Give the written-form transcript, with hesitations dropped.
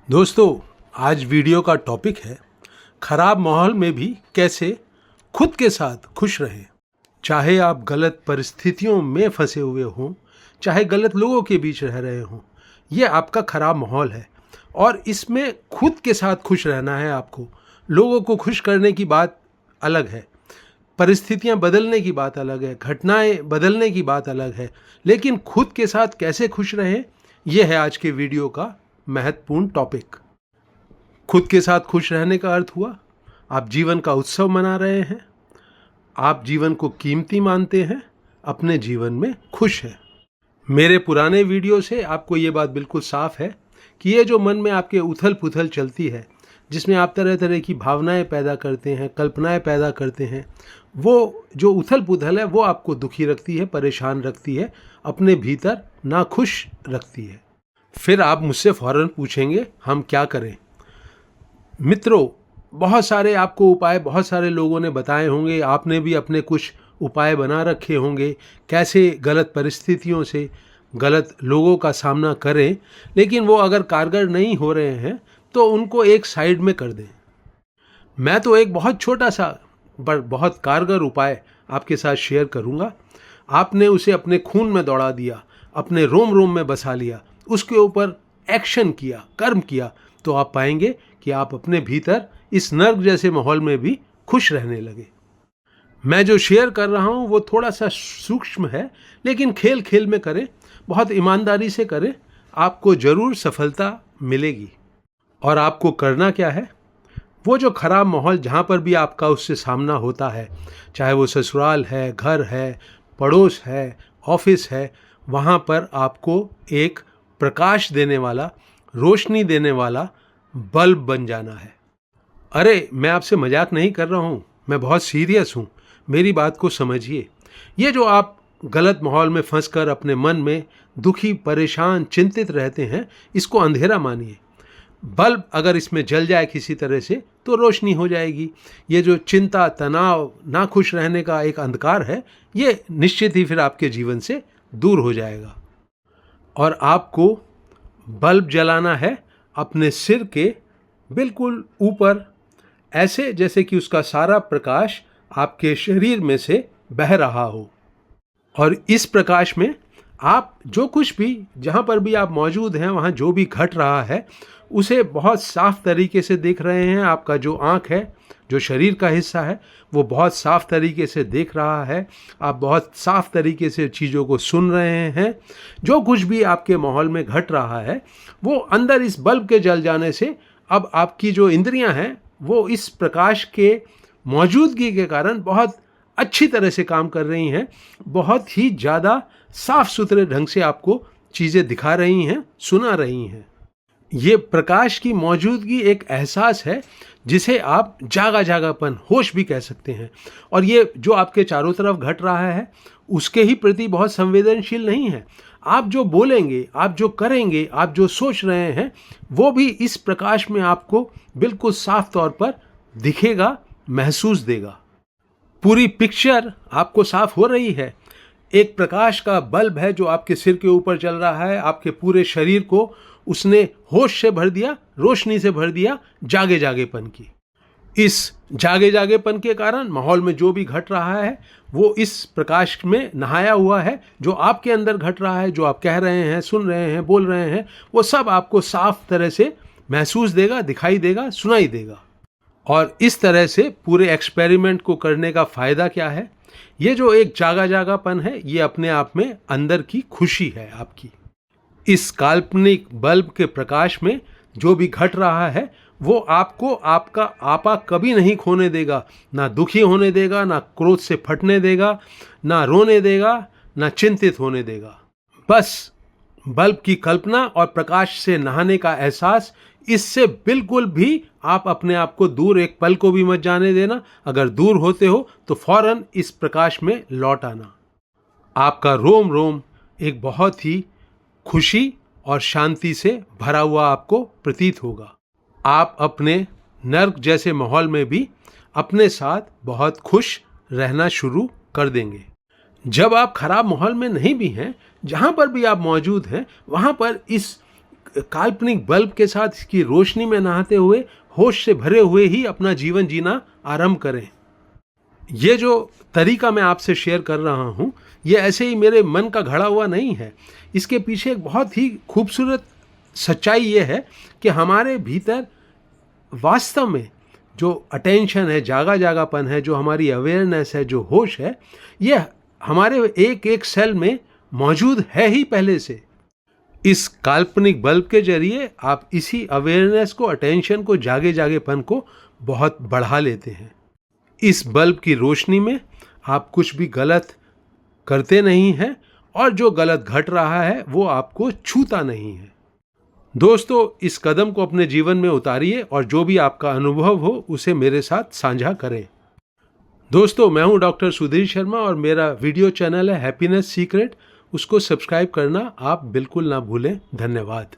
दोस्तों, आज वीडियो का टॉपिक है खराब माहौल में भी कैसे खुद के साथ खुश रहें। चाहे आप गलत परिस्थितियों में फंसे हुए हों, चाहे गलत लोगों के बीच रह रहे हों, ये आपका खराब माहौल है और इसमें खुद के साथ खुश रहना है आपको। लोगों को खुश करने की बात अलग है, परिस्थितियां बदलने की बात अलग है, घटनाएं बदलने की बात अलग है, लेकिन खुद के साथ कैसे खुश रहें, यह है आज के वीडियो का महत्वपूर्ण टॉपिक। खुद के साथ खुश रहने का अर्थ हुआ आप जीवन का उत्सव मना रहे हैं, आप जीवन को कीमती मानते हैं, अपने जीवन में खुश हैं। मेरे पुराने वीडियो से आपको ये बात बिल्कुल साफ है कि ये जो मन में आपके उथल पुथल चलती है, जिसमें आप तरह तरह की भावनाएं पैदा करते हैं, कल्पनाएं पैदा करते हैं, वो जो उथल पुथल है वो आपको दुखी रखती है, परेशान रखती है, अपने भीतर नाखुश रखती है। फिर आप मुझसे फौरन पूछेंगे हम क्या करें। मित्रों, बहुत सारे आपको उपाय बहुत सारे लोगों ने बताए होंगे, आपने भी अपने कुछ उपाय बना रखे होंगे कैसे गलत परिस्थितियों से, गलत लोगों का सामना करें, लेकिन वो अगर कारगर नहीं हो रहे हैं तो उनको एक साइड में कर दें। मैं तो एक बहुत छोटा सा पर बहुत कारगर उपाय आपके साथ शेयर करूंगा। आपने उसे अपने खून में दौड़ा दिया, अपने रोम रोम में बसा लिया, उसके ऊपर एक्शन किया, कर्म किया, तो आप पाएंगे कि आप अपने भीतर इस नर्क जैसे माहौल में भी खुश रहने लगे। मैं जो शेयर कर रहा हूं वो थोड़ा सा सूक्ष्म है, लेकिन खेल खेल में करें, बहुत ईमानदारी से करें, आपको जरूर सफलता मिलेगी। और आपको करना क्या है, वो जो खराब माहौल जहां पर भी आपका उससे सामना होता है, चाहे वो ससुराल है, घर है, पड़ोस है, ऑफिस है, वहां पर आपको एक प्रकाश देने वाला, रोशनी देने वाला बल्ब बन जाना है। अरे, मैं आपसे मजाक नहीं कर रहा हूं, मैं बहुत सीरियस हूं, मेरी बात को समझिए। ये जो आप गलत माहौल में फंसकर अपने मन में दुखी, परेशान, चिंतित रहते हैं, इसको अंधेरा मानिए। बल्ब अगर इसमें जल जाए किसी तरह से तो रोशनी हो जाएगी। ये जो चिंता, तनाव, नाखुश रहने का एक अंधकार है, ये निश्चित ही फिर आपके जीवन से दूर हो जाएगा। और आपको बल्ब जलाना है अपने सिर के बिल्कुल ऊपर, ऐसे जैसे कि उसका सारा प्रकाश आपके शरीर में से बह रहा हो। और इस प्रकाश में आप जो कुछ भी, जहां पर भी आप मौजूद हैं, वहां जो भी घट रहा है उसे बहुत साफ तरीके से देख रहे हैं। आपका जो आँख है, जो शरीर का हिस्सा है, वो बहुत साफ तरीके से देख रहा है। आप बहुत साफ तरीके से चीज़ों को सुन रहे हैं। जो कुछ भी आपके माहौल में घट रहा है वो अंदर इस बल्ब के जल जाने से अब आपकी जो इंद्रियां हैं वो इस प्रकाश के मौजूदगी के कारण बहुत अच्छी तरह से काम कर रही हैं, बहुत ही ज़्यादा साफ सुथरे ढंग से आपको चीज़ें दिखा रही हैं, सुना रही हैं। ये प्रकाश की मौजूदगी एक एहसास है जिसे आप जागा जागापन, होश भी कह सकते हैं। और ये जो आपके चारों तरफ घट रहा है उसके ही प्रति बहुत संवेदनशील नहीं है। आप जो बोलेंगे, आप जो करेंगे, आप जो सोच रहे हैं, वो भी इस प्रकाश में आपको बिल्कुल साफ तौर पर दिखेगा, महसूस देगा। पूरी पिक्चर आपको साफ हो रही है। एक प्रकाश का बल्ब है जो आपके सिर के ऊपर चल रहा है, आपके पूरे शरीर को उसने होश से भर दिया, रोशनी से भर दिया, जागे जागेपन की। इस जागे जागेपन के कारण माहौल में जो भी घट रहा है वो इस प्रकाश में नहाया हुआ है। जो आपके अंदर घट रहा है, जो आप कह रहे हैं, सुन रहे हैं, बोल रहे हैं, वो सब आपको साफ तरह से महसूस देगा, दिखाई देगा, सुनाई देगा। और इस तरह से पूरे एक्सपेरिमेंट को करने का फायदा क्या है, ये जो एक जागा जागापन है, ये अपने आप में अंदर की खुशी है आपकी। इस काल्पनिक बल्ब के प्रकाश में जो भी घट रहा है वो आपको आपका आपा कभी नहीं खोने देगा, ना दुखी होने देगा, ना क्रोध से फटने देगा, ना रोने देगा, ना चिंतित होने देगा। बस बल्ब की कल्पना और प्रकाश से नहाने का एहसास, इससे बिल्कुल भी आप अपने आप को दूर एक पल को भी मत जाने देना। अगर दूर होते हो तो फौरन इस प्रकाश में लौट आना। आपका रोम रोम एक बहुत ही खुशी और शांति से भरा हुआ आपको प्रतीत होगा। आप अपने नर्क जैसे माहौल में भी अपने साथ बहुत खुश रहना शुरू कर देंगे। जब आप खराब माहौल में नहीं भी हैं, जहां पर भी आप मौजूद हैं, वहां पर इस काल्पनिक बल्ब के साथ इसकी रोशनी में नहाते हुए होश से भरे हुए ही अपना जीवन जीना आरंभ करें। ये जो तरीका मैं आपसे शेयर कर रहा हूँ, ये ऐसे ही मेरे मन का घड़ा हुआ नहीं है। इसके पीछे एक बहुत ही खूबसूरत सच्चाई ये है कि हमारे भीतर वास्तव में जो अटेंशन है, जागा जागापन है, जो हमारी अवेयरनेस है, जो होश है, ये हमारे एक एक सेल में मौजूद है ही पहले से। इस काल्पनिक बल्ब के जरिए आप इसी अवेयरनेस को, अटेंशन को, जागे जागेपन को बहुत बढ़ा लेते हैं। इस बल्ब की रोशनी में आप कुछ भी गलत करते नहीं हैं और जो गलत घट रहा है वो आपको छूता नहीं है। दोस्तों, इस कदम को अपने जीवन में उतारिए और जो भी आपका अनुभव हो उसे मेरे साथ साझा करें। दोस्तों, मैं हूं डॉक्टर सुधीर शर्मा और मेरा वीडियो चैनल है हैप्पीनेस सीक्रेट। उसको सब्सक्राइब करना आप बिल्कुल ना भूलें। धन्यवाद।